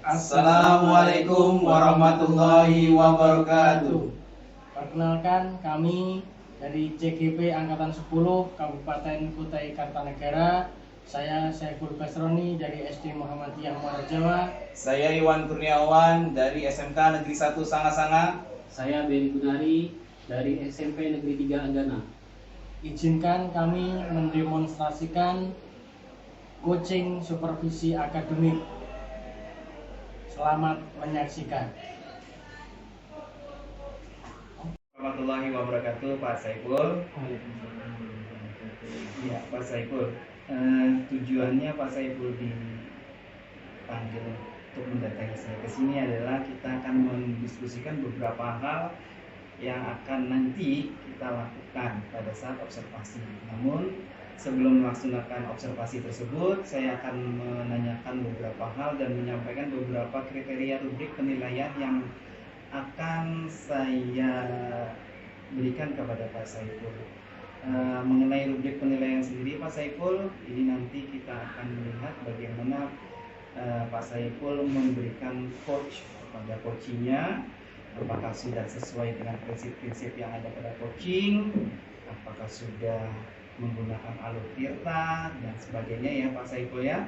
Assalamualaikum warahmatullahi wabarakatuh. Perkenalkan, kami dari CGP Angkatan 10 Kabupaten Kutai Kartanegara. Saya Saiful Basroni dari SD Muhammadiyah Muara Jawa. Saya Iwan Kurniawan dari SMK Negeri 1 Sanga-Sanga. Saya Beri Gunari dari SMP Negeri 3 Andana. Izinkan kami mendemonstrasikan coaching supervisi akademik. Selamat menyaksikan. Warahmatullahi wabarakatuh, Pak Saiful. Ya, Pak Saiful. Tujuannya Pak Saiful dipanggil untuk mendatangi saya ke sini adalah kita akan mendiskusikan beberapa hal yang akan nanti kita lakukan pada saat observasi. Namun sebelum melaksanakan observasi tersebut, saya akan menanyakan beberapa hal dan menyampaikan beberapa kriteria rubrik penilaian yang akan saya berikan kepada Pak Saiful. Mengenai rubrik penilaian sendiri, Pak Saiful, ini nanti kita akan melihat bagaimana Pak Saiful memberikan coach kepada coachingnya, apakah sudah sesuai dengan prinsip-prinsip yang ada pada coaching, apakah sudah menggunakan alur tirta dan sebagainya ya Pak Saiful ya.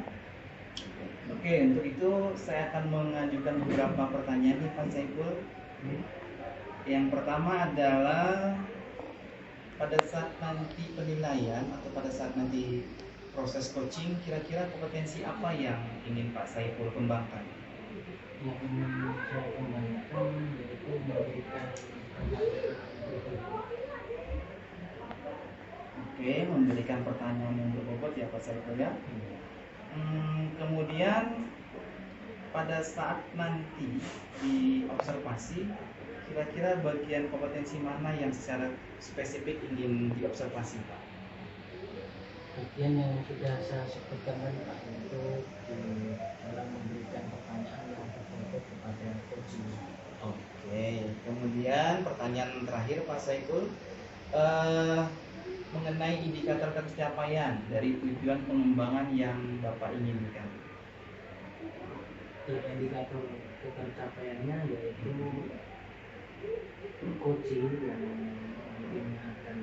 Oke, untuk itu saya akan mengajukan beberapa pertanyaan nih Pak Saiful. Yang pertama adalah pada saat nanti penilaian atau pada saat nanti proses coaching, kira-kira kompetensi apa yang ingin Pak Saiful kembangkan? Yang ingin saya kembangkan yaitu memberikan memberikan pertanyaan yang berbobot ya Pak Saiful ya. Kemudian pada saat nanti di observasi, kira-kira bagian kompetensi mana yang secara spesifik ingin diobservasi Pak? bagian yang sudah saya sebutkan tadi Pak, yaitu dalam memberikan pertanyaan yang berbobot kepada coaching. Oke, kemudian pertanyaan terakhir Pak Saiful, mengenai indikator pencapaian dari tujuan pengembangan yang Bapak inginkan. Indikator pencapaiannya yaitu coaching yang nantinya akan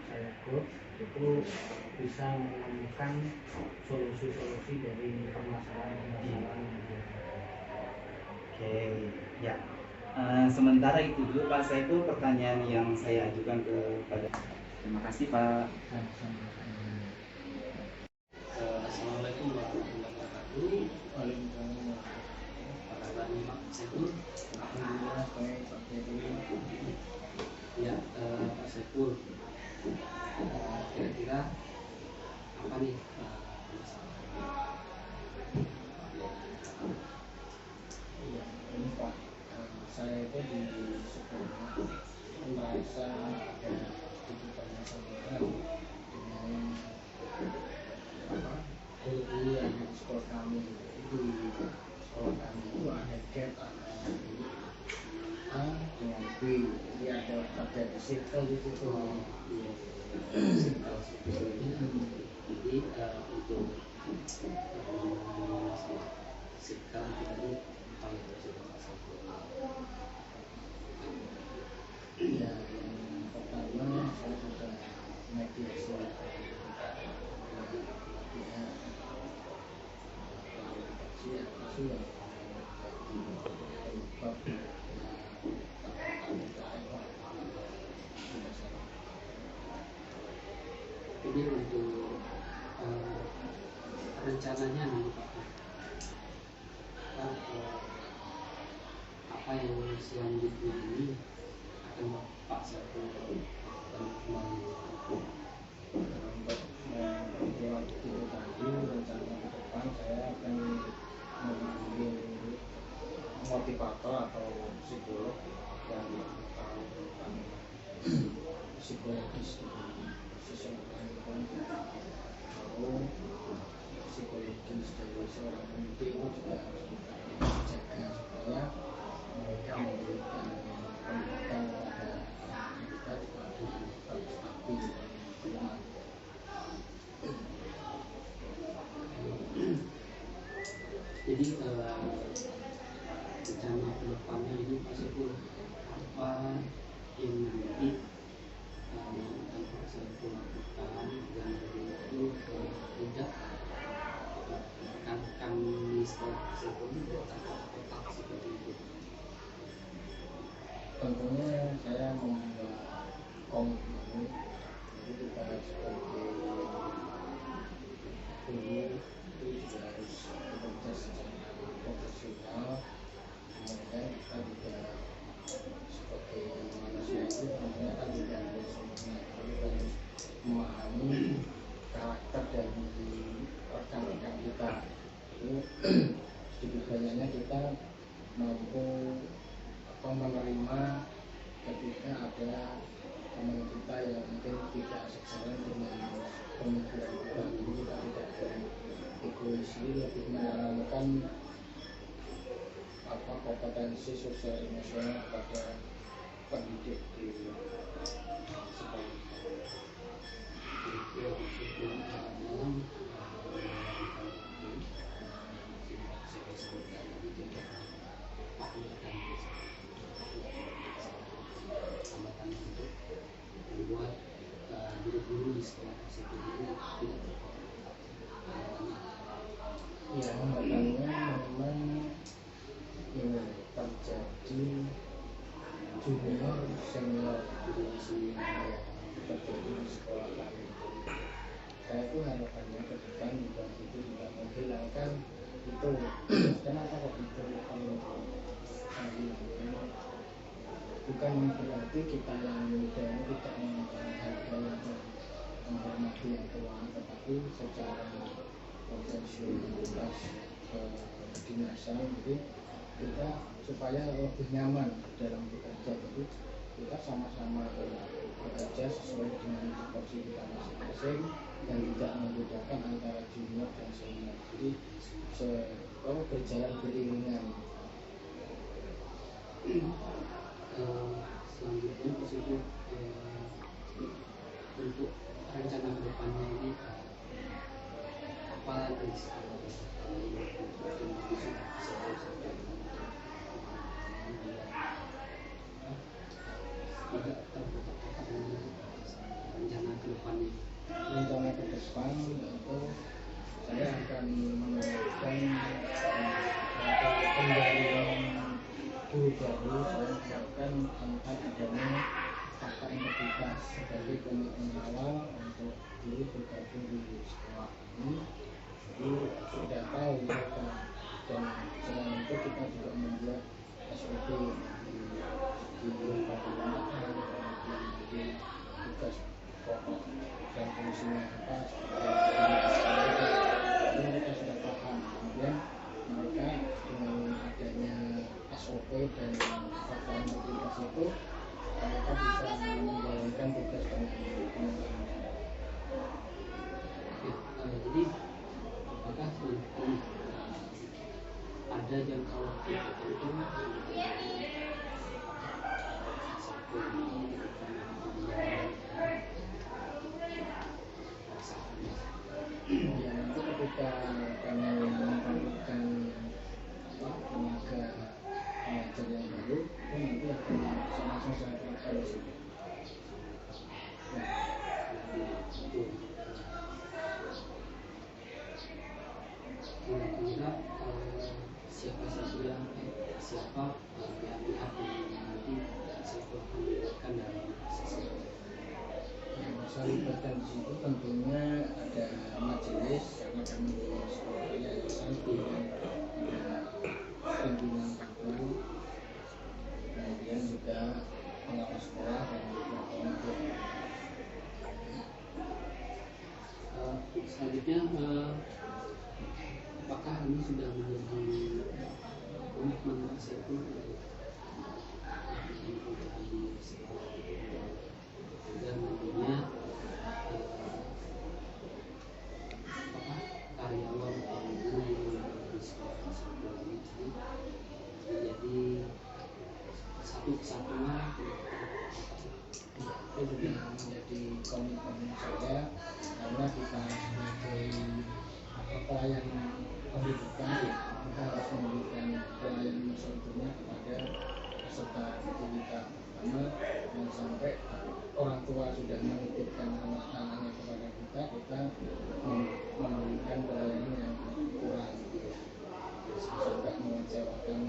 saya coach itu bisa menemukan solusi-solusi dari permasalahan-permasalahan yang ada. Oke, ya. Sementara itu dulu Pak Saiful pertanyaan yang saya ajukan kepada. Terima kasih Pak. Assalamualaikum warahmatullahi wabarakatuh. Waalaikumsalam. Apa kabar nih Pak Saiful? Alhamdulillah baik Pak Ferry. Ya, Pak Saiful. Kira-kira apa nih masalahnya? Iya, ini Pak, saya itu di sekolah merasa ada sedikit masalah dengan guru-guru yang di sekolah kami. Itu di sekolah kami itu ada gap antara A dengan B, jadi ada circle di situ. Iya. Jadi untuk sikap tadi apa yang harus Pak Saiful? Ya, yang pertama saya sudah mediasi Ini untuk rencananya nih Pak, apa yang selanjutnya ini akan Pak Saiful lakukan kembali? untuk membuat itu tadi rencana ke depan saya akan mengambil motivator atau psikolog yang tahu tentang psikologis dari seseorang itu, lalu psikologis dari seorang pendidik itu juga harus kita jaga supaya mereka memberikan pendidikan kepada kita juga dengan stabil dan Jadi rencana kedepannya ini Pak Saiful, apa yang nanti akan Pak Saiful lakukan dan itu tidak rekan-rekan di sekolah Pak Saiful itu tetap seperti itu? Tentunya saya membuat komitmen, jadi kita sebagai guru itu juga harus bekerja secara profesional. Kemudian kita juga sebagai manusia itu tentunya kan tidak harus sempurna, tapi harus memahami karakter dari rekan-rekan kita. Itu sedikit banyaknya kita mampu menerima ketika ada teman kita yang mungkin tidak sejalan dengan pemikiran kita. Jadi kita tidak ada egois, lebih menanamkan kompetensi sosial emosional pada pendidik di sekolah. Membuat guru-guru di sekolah tersebut itu tidak Ya, harapannya memang ini terjadi junior senior terjadi di sekolah kami. Saya pun harapannya ke depan juga itu tidak menghilangkan itu. Kenapa kok itu bukan berarti kita yang muda ini tidak menghargai dan menghormati yang tua, tetapi secara profesionalitas kedinasan, jadi kita supaya lebih nyaman dalam bekerja, jadi kita sama-sama bekerja sesuai dengan tupoksi kita masing-masing dan tidak membedakan antara junior dan senior, jadi berjalan beriringan. Selanjutnya Pak Saiful, untuk rencana kedepannya ini apa lagi rencana kedepannya? Rencana ke depan itu saya akan menerapkan penjaringan guru baru. Saya menerapkan tentang adanya fakta integritas sebagai komitmen awal untuk guru bergabung di sekolah ini. Jadi sudah tahu mereka, dan selain itu kita juga membuat SOP di bagaimana di tugas pokok dan fungsinya apa, seperti itu kita sudah paham. Kemudian mereka dengan adanya SOP dan fakta integritas itu, mereka bisa menjalankan tugas dengan baik. Jadi apakah ada jangka waktu tertentu Ya, nanti ketika kami memerlukan tenaga pengajar yang baru, itu nanti akan langsung saya terapkan di situ. Kira-kira siapa saja siapa pihak-pihak yang nanti saya akan libatkan dalam sesi Yang saya libatkan di situ tentunya ada majelis, karena kami di sekolah yayasan, kemudian ada pimpinan KAPU, kemudian juga pengawas sekolah dan juga pengurus. Selanjutnya, apakah ini sudah menjadi komitmen Pak Saiful di sekolah dan nantinya karyawan atau guru di sekolah ini menjadi satu kesatuan? Itu juga menjadi komitmen saya, karena kita sebagai pelayan pendidikan, kita harus memberikan pelayanan seutuhnya kepada peserta didik kita. Karena jangan sampai orang tua sudah menitipkan anak-anaknya kepada kita, kita memberikan pelayanan yang kurang, sampai mengecewakan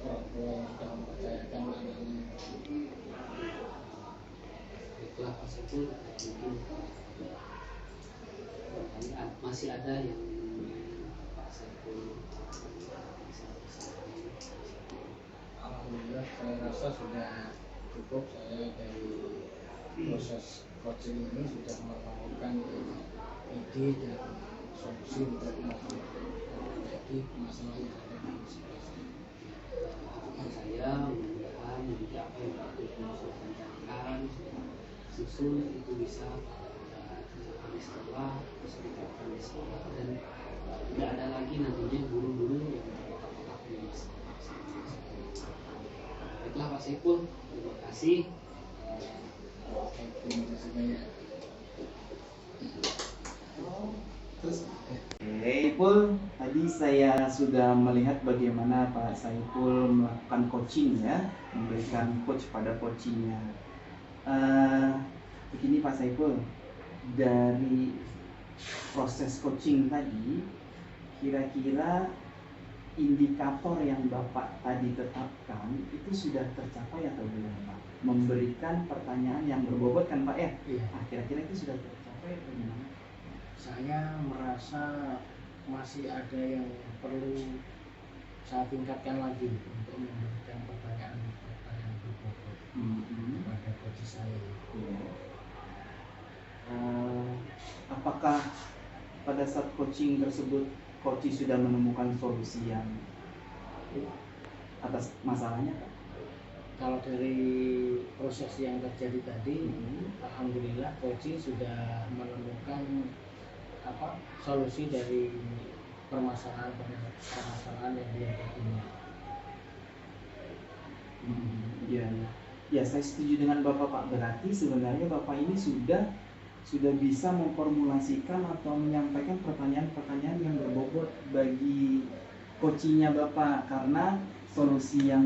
orang tua yang sudah mempercayakan anaknya. Baiklah Pak Saiful, mungkin pertanyaan masih ada yang Pak Saiful bisa sampaikan. Alhamdulillah, saya rasa sudah cukup. Saya dari proses coaching ini sudah menemukan ide dan solusi untuk menjadi masalah yang ada di sekitar saya. Harapan saya mudah-mudahan nanti apa yang Pak Saiful sudah rencanakan susul itu bisa kerjakan di sekolah, bisa diterapkan di sekolah, dan tidak ada lagi nantinya guru-guru yang terkotak-kotak di sekolah. Baiklah Pak Saiful, terima kasih. Terima kasih banyak. Saiful, tadi saya sudah melihat bagaimana Pak Saiful melakukan coaching ya, memberikan coach pada coachingnya. Begini Pak Saiful, dari proses coaching tadi, kira-kira indikator yang Bapak tadi tetapkan itu sudah tercapai atau belum Pak? Memberikan pertanyaan yang berbobot kan Pak ya? Iya. Kira-kira itu sudah tercapai atau gimana? Saya merasa masih ada yang perlu saya tingkatkan lagi untuk memberikan pertanyaan berbobot kepada coach saya. Iya. Apakah pada saat coaching tersebut coach sudah menemukan solusi yang atas masalahnya Pak? Kalau dari proses yang terjadi tadi, alhamdulillah coach sudah menemukan solusi dari permasalahan yang dia punya. Iya. Ya, saya setuju dengan Bapak Pak. Berarti sebenarnya Bapak ini sudah bisa memformulasikan atau menyampaikan pertanyaan-pertanyaan yang berbobot bagi coachingnya Bapak, karena solusi yang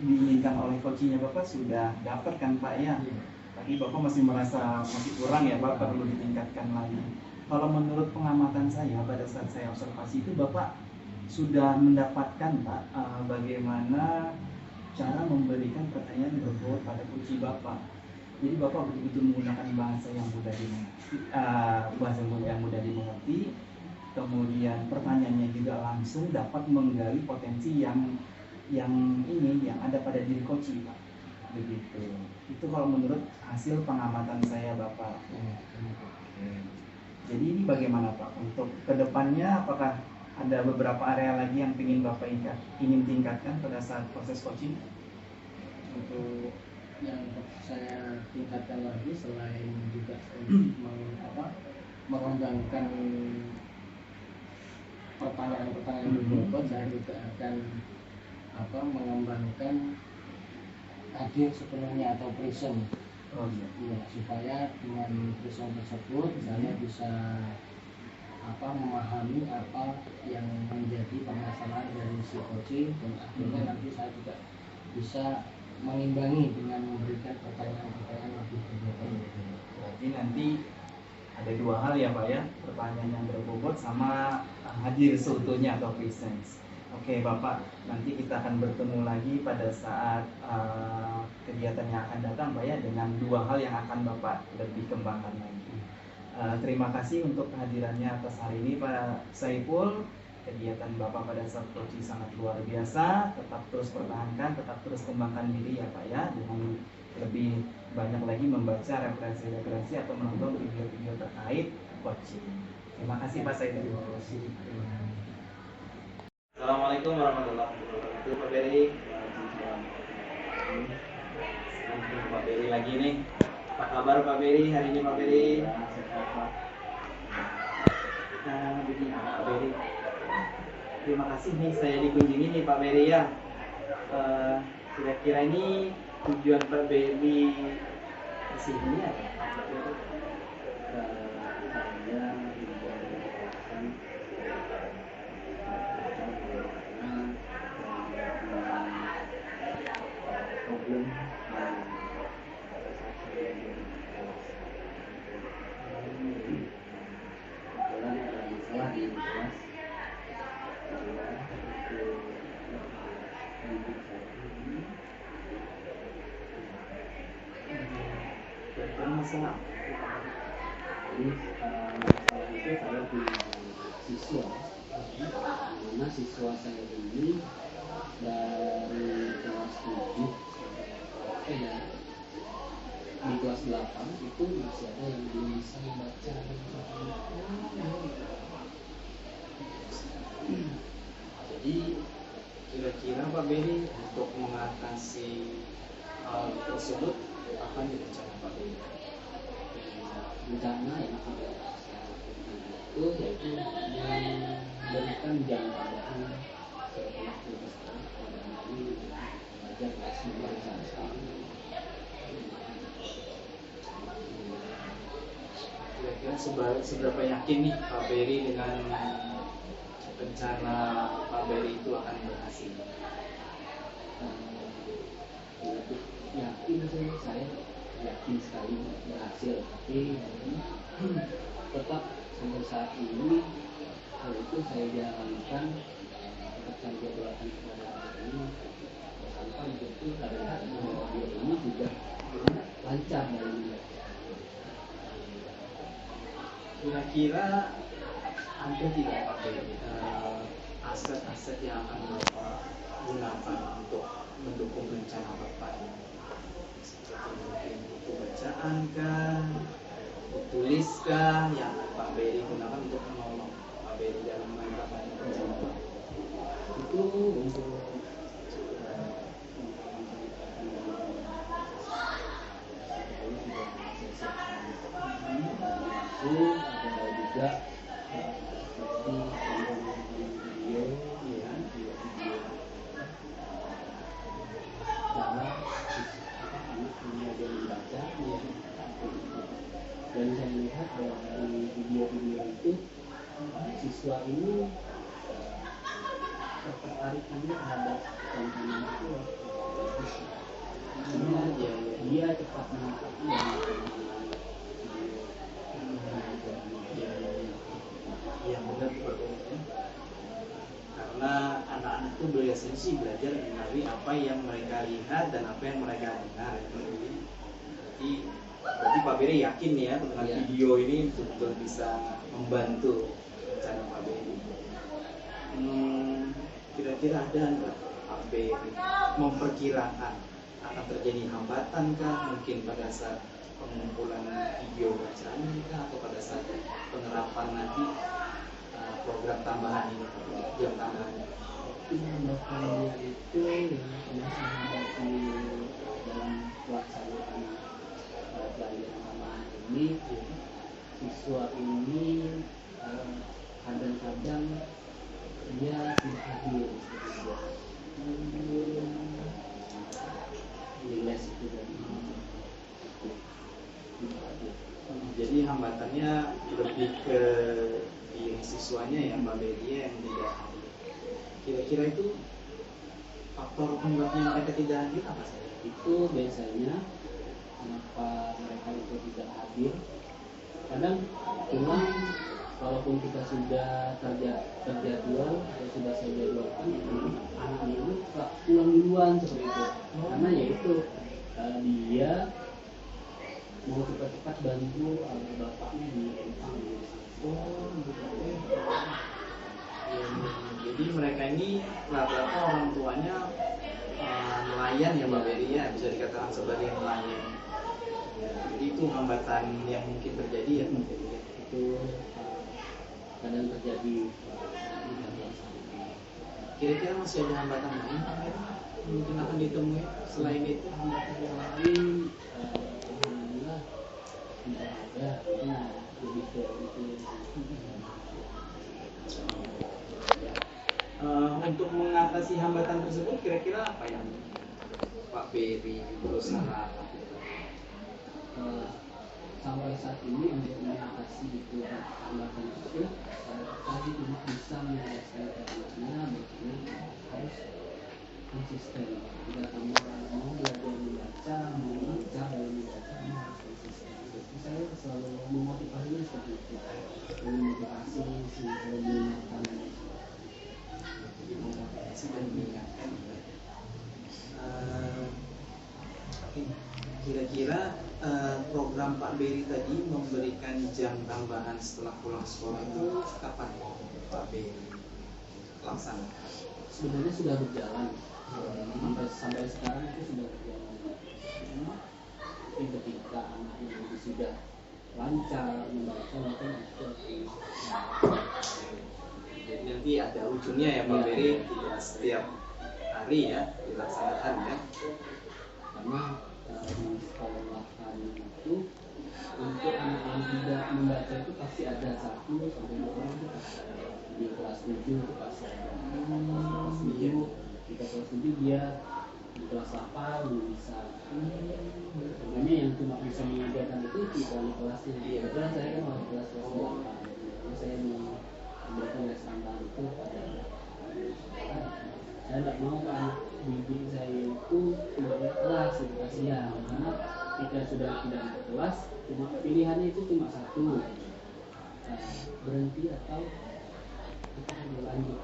diinginkan oleh coachingnya Bapak sudah dapat kan Pak ya. Tapi Bapak masih merasa masih kurang ya Pak, perlu ditingkatkan lagi. Kalau menurut pengamatan saya pada saat saya observasi itu Bapak sudah mendapatkan Pak bagaimana cara memberikan pertanyaan berbobot pada coaching Bapak. Jadi Bapak betul-betul menggunakan bahasa yang mudah dimengerti, kemudian pertanyaannya juga langsung dapat menggali potensi yang ada pada diri coaching Pak. Begitu. Itu kalau menurut hasil pengamatan saya Bapak. Jadi ini bagaimana Pak untuk kedepannya, apakah ada beberapa area lagi yang ingin Bapak ingin tingkatkan pada saat proses coaching? Untuk yang saya tingkatkan lagi selain juga mengembangkan pertanyaan-pertanyaan berbobot, saya juga akan mengembangkan hadir sepenuhnya atau present. Ya, supaya dengan present tersebut saya bisa memahami apa yang menjadi permasalahan dari si coaching, dan akhirnya nanti saya juga bisa mengimbangi dengan memberikan pertanyaan-pertanyaan lebih berbobot. Berarti nanti ada dua hal ya Pak ya, pertanyaan yang berbobot sama hadir seutuhnya atau presence. Oke Bapak, nanti kita akan bertemu lagi pada saat kegiatan yang akan datang Pak ya, dengan dua hal yang akan Bapak lebih kembangkan lagi. Terima kasih untuk kehadirannya atas hari ini Pak Saiful. Kegiatan Bapak pada saat coaching sangat luar biasa. Tetap terus pertahankan, tetap terus kembangkan diri ya Pak ya, dengan lebih banyak lagi membaca referensi-referensi atau menonton video-video terkait coaching. Terima kasih Pak Saiful. Assalamualaikum warahmatullahi wabarakatuh Pak Beri. Pak Beri lagi nih. Apa kabar Pak Beri hari ini Pak Beri? Begini Pak Beri. Terima kasih nih saya dikunjungi nih Pak Beri ya. Kira-kira ini tujuan Pak Beri di sini apa? Saya problem pada saat saya kelas. Kebetulan ada masalah di kelas kedua itu didik saya. Bermasalah. Jadi masalah itu saya punya siswa, mana siswa saya ini dari kelas 7 ya, di kelas 8 itu masih ada yang belum bisa membaca dan Jadi kira-kira Pak Beri untuk mengatasi hal tersebut apa yang direncanakan Pak Beri? rencana yang sudah saya lakukan itu yaitu memberikan jam pelajaran ke pelaku sekolah pada hari belajar kelas membaca sekarang. Kira-kira seberapa yakin nih Pak Beri dengan rencana Pak Beri itu akan berhasil? Untuk yakin sih saya yakin sekali berhasil, tapi tetap sampai saat ini hal itu saya jalankan, tetap saya jadwalkan kepada anak ini sampai betul terlihat bahwa dia ini juga lancar dalam belajar. Kira-kira ada tidak Pak Beri aset-aset yang akan Bapak gunakan untuk mendukung rencana Bapak ini? Seperti mungkin buku bacaan kah, buku tulis kah yang Pak Beri gunakan untuk menolong Pak Beri dalam mencapai rencana Bapak? Itu untuk ada juga seperti video cara anak belajar membaca dan saya lihat bahwa dari video-video itu siswa ini ketertarikannya terhadap tontonan itu dia cepat menangkapnya yang benar Pak Beri. Karena anak-anak itu biasanya sih belajar dari apa yang mereka lihat dan apa yang mereka dengar. Berarti Pak Beri yakin ya dengan video ini betul-betul bisa membantu rencana Pak Beri. Kira-kira ada nggak Pak Beri memperkirakan akan terjadi hambatan kah mungkin pada saat pengumpulan video bacaan kah atau pada saat penerapan nanti program tambahan ini, jam tambahan? Hambatannya itu yang masih hambatan dalam pelaksanaan pelajaran tambahan ini, siswa ini kadang-kadang dia tidak hadir di les itu dan jadi hambatannya lebih ke diri siswanya yang Mbak Beri yang tidak hadir. Kira-kira itu faktor penyebabnya mereka tidak hadir apa saja? itu biasanya kenapa mereka itu tidak hadir. Kadang memang walaupun kita sudah terjadwal atau sudah saya jadwalkan, anaknya itu pulang duluan seperti itu. Karena yaitu dia mau cepat-cepat bantu bapaknya di empang. Jadi mereka ini rata-rata orang tuanya nelayan ya Mbak Beri ya, bisa dikatakan sebagai nelayan. Jadi itu hambatan yang mungkin terjadi ya Mbak Beri. Itu kadang terjadi. Kira-kira masih ada hambatan lain Pak Beri mungkin akan ditemui selain itu? Hambatan yang lain alhamdulillah tidak ada. Lebih ke itu. Untuk mengatasi hambatan tersebut kira-kira apa yang Pak Beri berusaha lakukan? Sampai saat ini untuk mengatasi itu hambatan tersebut, tadi tidak bisa menjelaskan ke anaknya bagaimana harus konsisten. Tidak tambah mau belajar membaca, mau lancar dalam membaca, ini harus konsisten. Jadi saya selalu memotivasinya seperti itu, memotivasi selalu mengingatkan. Sudah mengingatkan. Kira-kira program Pak Beri tadi memberikan jam tambahan setelah pulang sekolah itu kapan Pak Beri laksanakan? Sebenarnya sudah berjalan sampai sekarang itu sudah berjalan. Mungkin ketika anaknya nanti sudah lancar membaca mungkin itu. Jadi nanti ada ujungnya ya Pak Beri, tidak setiap hari ya dilaksanakan ya. Karena di sekolah kami itu untuk anak yang tidak membaca itu pasti ada 1 sampai 2 orang itu pasti ada. Di kelas 7 itu pasti ada. Kelas 7 kita kelas 7 dia di kelas 8 belum bisa. Sebenarnya yang cuma bisa mengajarkan itu di kelasnya. Kebetulan saya kan wali kelas 8. Jadi saya memberikan les tambahan itu pada saya tidak mau anak didik saya itu tidak ikhlas gitu, kasihan. Karena kita sudah tidak ikut kelas, cuma pilihannya itu cuma 1, berhenti atau lanjut.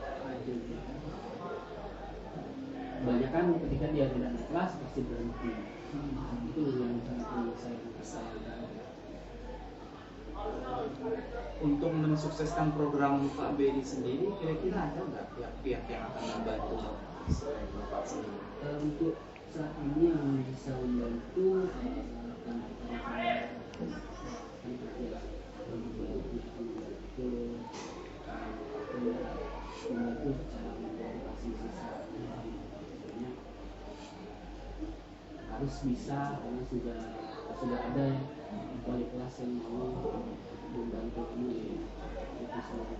Banyak kan ketika dia tidak naik kelas pasti berhenti. Itu yang saya sayangkan. Untuk mensukseskan program Pak Beri sendiri, kira-kira ada nggak pihak-pihak yang akan membantu selain Bapak sendiri? Untuk saat ini yang bisa membantu rekan-rekan saya membantu cara memotivasi siswa. Harus bisa karena sudah ada wali kelas yang mau membantu ini itu semua.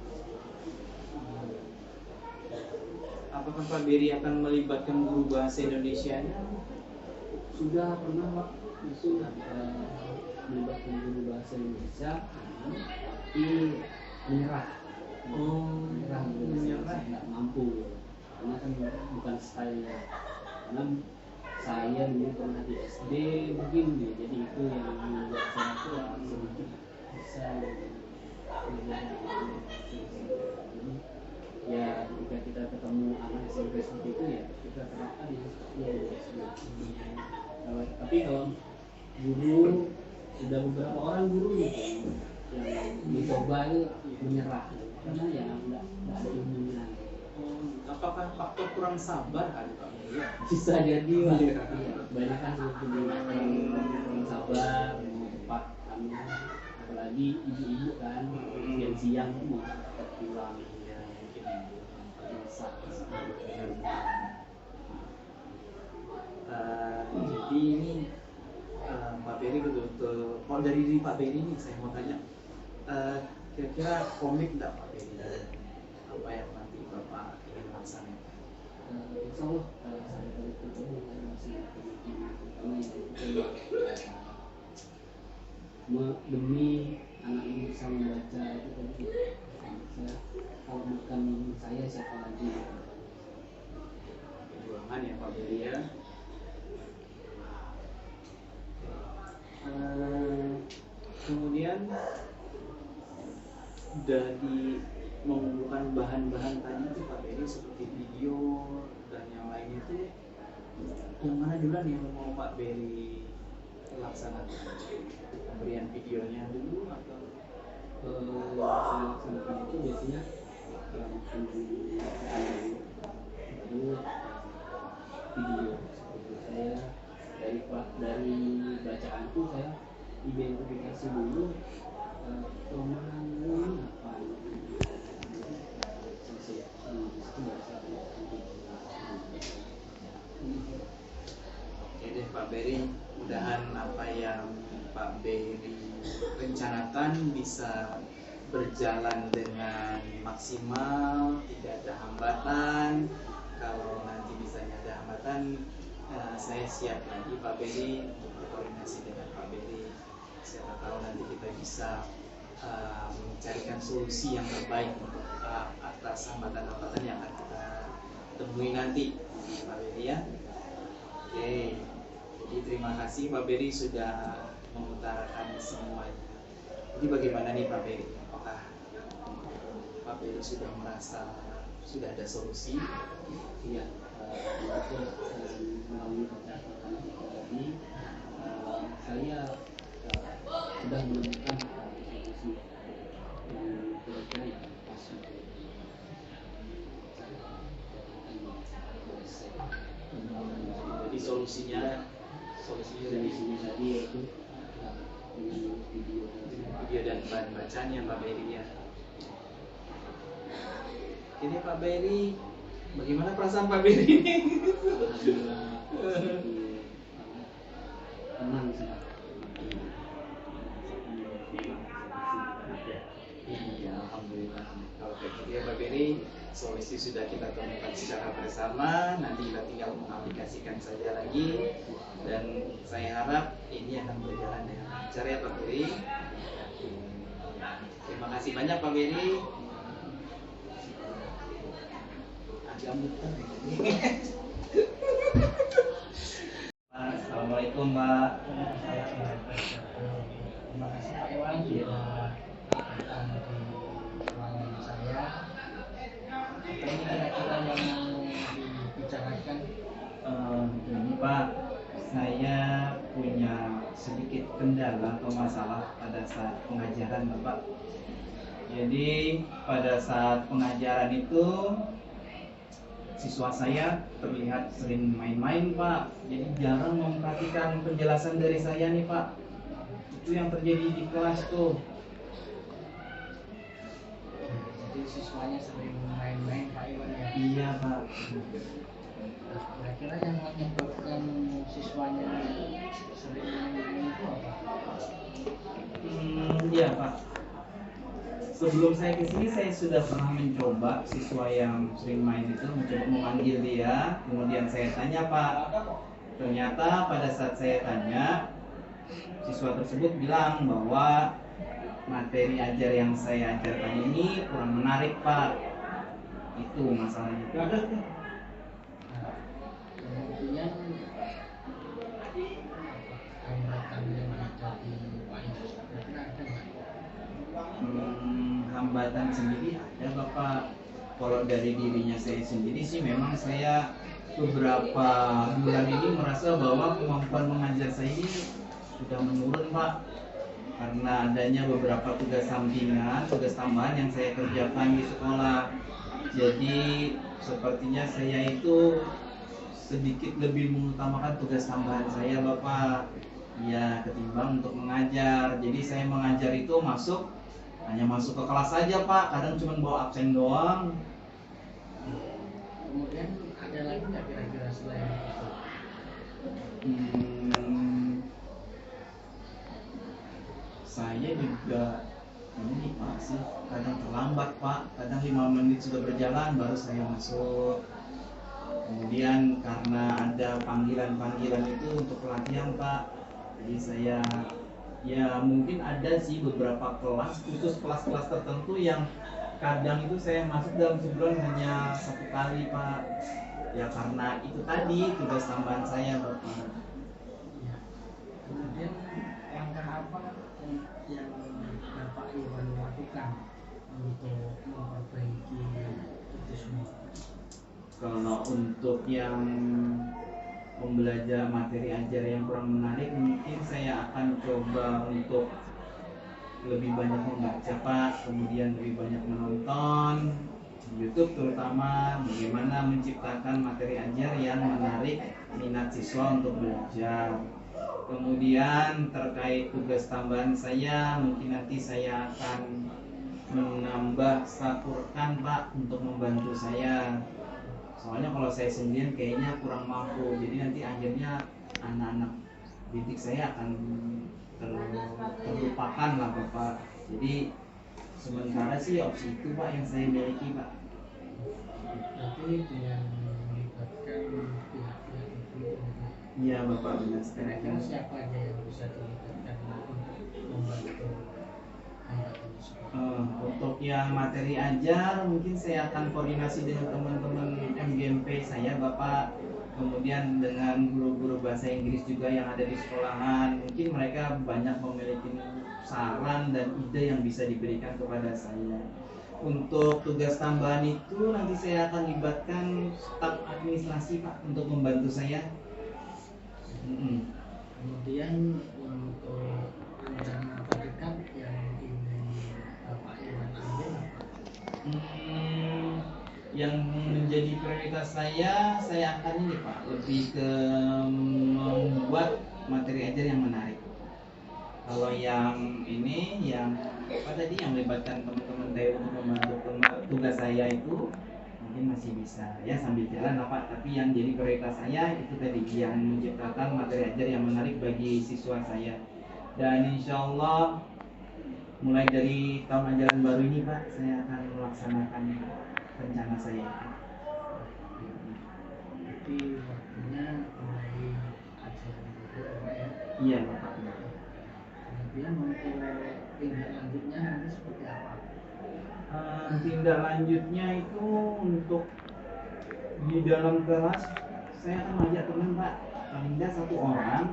Apakah Pak Beri akan melibatkan guru bahasa Indonesia-nya? Sudah pernah Pak itu melibatkan guru bahasa Indonesia, tapi menyerah. Menyerah nggak mampu karena kan bukan stylenya. Karena saya dulu pernah di SD begini, jadi itu yang membuat saya tuh sedikit bisa ya ketika kita ketemu anak SMP seperti itu ya kita terapkan ya tapi kalau guru sudah beberapa orang guru gitu yang dicoba itu menyerah karena ya nggak ada ilmunya. Apakah faktor kurang sabar kali Pak Beri? Bisa jadi Pak. Banyak kan seperti kurang sabar, mau cepat kami apalagi ibu-ibu kan siang-siang tuh mau cepat pulang ya mungkin masak. Jadi ini Pak Beri betul-betul kalau dari diri Pak Beri ini saya mau tanya kira-kira komik nggak Pak Beri apa yang nanti Bapak ingin laksanakan? Insya Allah saya dari itu masih demi anak ini bisa membaca itu tadi saya kalau bukan saya siapa lagi Perjuangan ya Pak Beri ya. Kemudian dari mengumpulkan bahan-bahan tadi itu Pak Beri seperti video dan yang lain itu yang mana duluan yang mau Pak Beri laksanakan? Pemberian videonya dulu atau saya laksanakan itu biasanya baru video seperti saya dari bacaanku saya identifikasi dulu kelemahan ini apa Oke deh Pak Beri, mudahan apa yang Pak Beri rencanakan bisa berjalan dengan maksimal, tidak ada hambatan. Kalau nanti misalnya ada hambatan, saya siap lagi Pak Beri untuk berkoordinasi dengan Pak Beri. Siapa tahu nanti kita bisa mencarikan solusi yang terbaik untuk atas hambatan-hambatan yang akan kita temui nanti Pak Beri ya. Oke, jadi terima kasih Pak Beri sudah mengutarakan semuanya. Jadi bagaimana nih Pak Beri? Apakah Pak Beri sudah merasa sudah ada solusi? Iya, betul. Melalui percakapan tadi, saya sudah menemukan solusi yang kira-kira yang pas untuk Jadi solusinya dari sini tadi yaitu dengan video dan bahan bacanya Pak Beri ya. Ini Pak Beri, bagaimana perasaan Pak Beri ini? alhamdulillah tenang sih. Ya, alhamdulillah. Kalau begitu ya Pak Beri, solusi sudah kita temukan secara bersama. Nanti kita tinggal mengaplikasikan saja lagi. Dan saya harap ini akan berjalan dengan lancar ya Pak Beri. Terima kasih banyak Pak Beri. Agak muter ini. Assalamualaikum Pak. Terima kasih Pak Iwan sudah datang di ruangan saya. Apa ini kira-kira yang mau dibicarakan? Ini Pak, saya punya sedikit kendala atau masalah pada saat pengajaran Bapak. Jadi pada saat pengajaran itu siswa saya terlihat sering main-main Pak. Jadi jarang memperhatikan penjelasan dari saya nih Pak. Itu yang terjadi di kelas tuh. Jadi siswanya sering main-main Pak Iwan ya. Iya Pak. Kira-kira yang menyebabkan siswanya sering main-main itu apa? Iya Pak. Sebelum saya kesini saya sudah pernah mencoba siswa yang sering main itu mencoba memanggil dia. Kemudian saya tanya Pak. Ternyata pada saat saya tanya, siswa tersebut bilang bahwa materi ajar yang saya ajarkan ini kurang menarik Pak. Itu masalahnya. Kemudian hambatan yang ada di Pak Iwan kira-kira ada nggak? Hambatan sendiri ada Bapak. Kalau dari dirinya saya sendiri sih memang saya beberapa bulan ini merasa bahwa kemampuan mengajar saya ini sudah menurun Pak. Karena adanya beberapa tugas sampingan, tugas tambahan yang saya kerjakan di sekolah. Jadi sepertinya saya itu sedikit lebih mengutamakan tugas tambahan saya Bapak. Ya ketimbang untuk mengajar. Jadi saya mengajar itu hanya masuk ke kelas saja Pak. Kadang cuma bawa absen doang. Kemudian ada lagi nggak kira-kira selain itu? Saya juga ini Pak sih kadang terlambat Pak. Kadang 5 menit sudah berjalan baru saya masuk. Kemudian karena ada panggilan-panggilan itu untuk pelatihan Pak. Jadi saya ya mungkin ada sih beberapa kelas khusus kelas-kelas tertentu yang kadang itu saya masuk dalam sebulan hanya 1 kali Pak. Ya karena itu tadi tugas tambahan saya Bapak. Ya. Kemudian langkah apa yang Bapak Iwan lakukan untuk memperbaiki itu semua? Kalau untuk yang pembelajaran materi ajar yang kurang menarik, mungkin saya akan coba untuk lebih banyak membaca Pak, kemudian lebih banyak menonton YouTube, terutama bagaimana menciptakan materi ajar yang menarik minat siswa untuk belajar. Kemudian terkait tugas tambahan saya, mungkin nanti saya akan menambah staf Quran Pak untuk membantu saya. Soalnya kalau saya sendirian kayaknya kurang mampu. Jadi nanti akhirnya anak-anak didik saya akan terlupakan lah Bapak. Jadi sementara sih opsi itu Pak yang saya miliki Pak. Berarti dengan melibatkan pihak-pihak itu Iya Bapak benar sekali. kira-kira siapa aja yang bisa dilibatkan untuk membantu Untuk yang materi ajar mungkin saya akan koordinasi dengan teman-teman MGMP saya Bapak, kemudian dengan guru-guru bahasa Inggris juga yang ada di sekolahan. Mungkin mereka banyak memiliki saran dan ide yang bisa diberikan kepada saya. Untuk tugas tambahan itu nanti saya akan libatkan staf administrasi Pak untuk membantu saya. Kemudian untuk rencana terdekat yang ingin Bapak Iwan ambil apa? Yang menjadi prioritas saya akan ini Pak, lebih ke membuat materi ajar yang menarik. Kalau yang ini, yang apa tadi, yang melibatkan teman-teman TU untuk membantu tugas saya itu mungkin masih bisa ya sambil jalan Pak. Tapi yang jadi prioritas saya itu tadi, yang menciptakan materi ajar yang menarik bagi siswa saya. Dan insya Allah mulai dari tahun ajaran baru ini Pak, saya akan melaksanakan rencana saya. Jadi waktunya mulai ajaran baru Pak ya? Iya Bapak. Kemudian untuk tindak lanjutnya nanti seperti apa? Tindak lanjutnya itu untuk di dalam kelas saya akan mengajak teman Pak, paling tidak 1 orang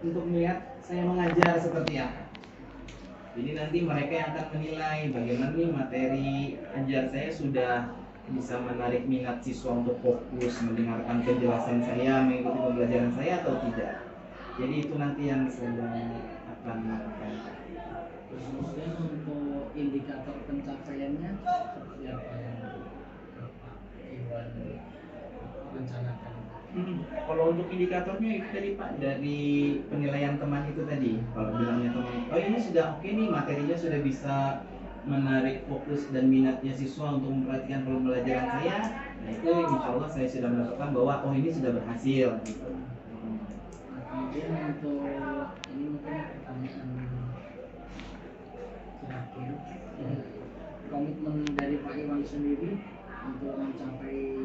untuk melihat saya mengajar seperti apa. Jadi nanti mereka yang akan menilai bagaimana nih materi ajar saya sudah bisa menarik minat siswa untuk fokus mendengarkan penjelasan saya, mengikuti pembelajaran saya atau tidak. Jadi itu nanti yang saya akan lakukan. Terus kemudian untuk indikator pencapaiannya seperti apa yang Bapak Iwan rencanakan? Kalau untuk indikatornya itu tadi Pak, dari penilaian teman itu tadi. Kalau bilangnya teman, oh ini sudah oke nih, materinya sudah bisa menarik fokus dan minatnya siswa untuk memperhatikan pembelajaran saya, nah itu insya Allah saya sudah menentukan bahwa oh ini sudah berhasil gitu. Kemudian untuk ini mungkin pertanyaan terakhir, komitmen dari Pak Iwan sendiri untuk mencapai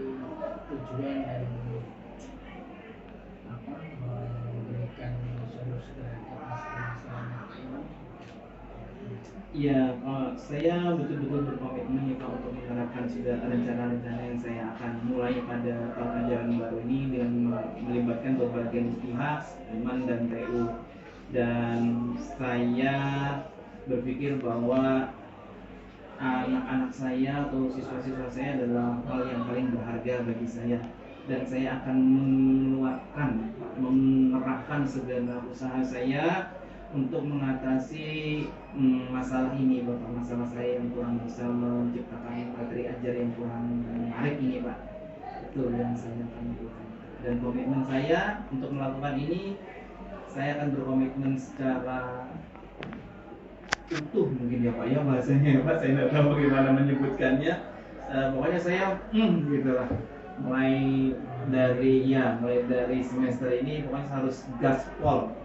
tujuan dari memberikan solusi terhadap masalah Pak Iwan. Iya, saya betul-betul berkomitmen nih Pak untuk menerapkan sudah rencana-rencana yang saya akan mulai pada tahun ajaran baru ini dengan melibatkan berbagai pihak, Iman dan TU. Dan saya berpikir bahwa anak-anak saya atau siswa-siswa saya adalah hal yang paling berharga bagi saya. Dan saya akan mengerahkan segala usaha saya untuk mengatasi masalah ini Bapak, masalah saya yang kurang bisa menciptakan materi ajar yang kurang menarik ini Pak. Itu yang saya akan lakukan. Dan komitmen saya untuk melakukan ini, saya akan berkomitmen secara utuh mungkin ya Pak ya bahasanya ya Pak, saya tidak tahu bagaimana menyebutkannya. Pokoknya saya gitu lah. Mulai dari semester ini pokoknya harus gaspol.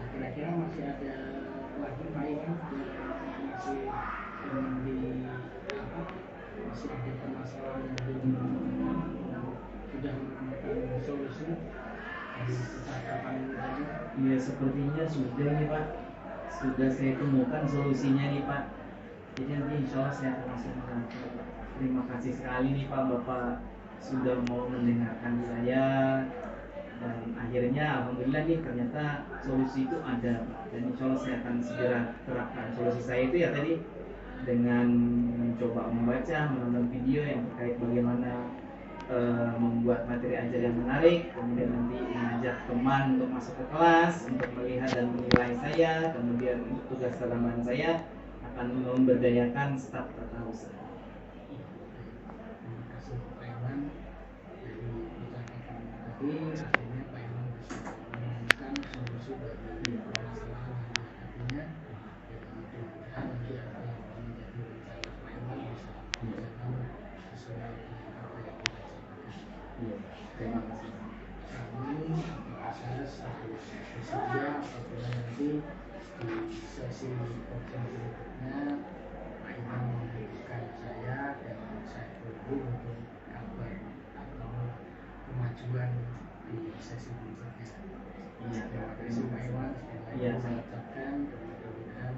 Kira-kira masih ada lagi Pak Iwan masih masih ada permasalahan yang belum sudah menemukan solusi dari percakapan tadi? Iya sepertinya sudah nih Pak, sudah saya temukan solusinya nih Pak. Jadi nanti insya Allah saya akan langsung mengatur. Terima kasih sekali nih Pak, Bapak sudah mau mendengarkan saya. Dan akhirnya alhamdulillah nih ternyata solusi itu ada Pak. Dan insya Allah saya akan segera terapkan solusi saya itu ya tadi, dengan mencoba membaca, menonton video yang terkait bagaimana membuat materi ajar yang menarik, kemudian nanti mengajak teman untuk masuk ke kelas untuk melihat dan menilai saya, kemudian untuk tugas tambahan saya akan memberdayakan staf tata usaha. Terima kasih Pak Iwan. Dari percakapan tadi akhirnya Pak Iwan bisa menemukan solusi bagi permasalahan yang dihadapinya. Mudah-mudahan nanti apa yang menjadi rencana Pak Iwan bisa berjalan sesuai dengan apa yang kita carakan. Iya, terima kasih. Kami harus bersedia apabila nanti di sesi podcast berikutnya Pak Iwan membutuhkan saya dan saya tunggu untuk kabar atau kemajuan di sesi berikutnya. Iya, Terima kasih Pak Iwan. Iya, Saya ucapkan mudah-mudahan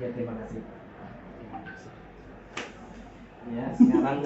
Ya, terima kasih. Terima kasih. Ya, sekarang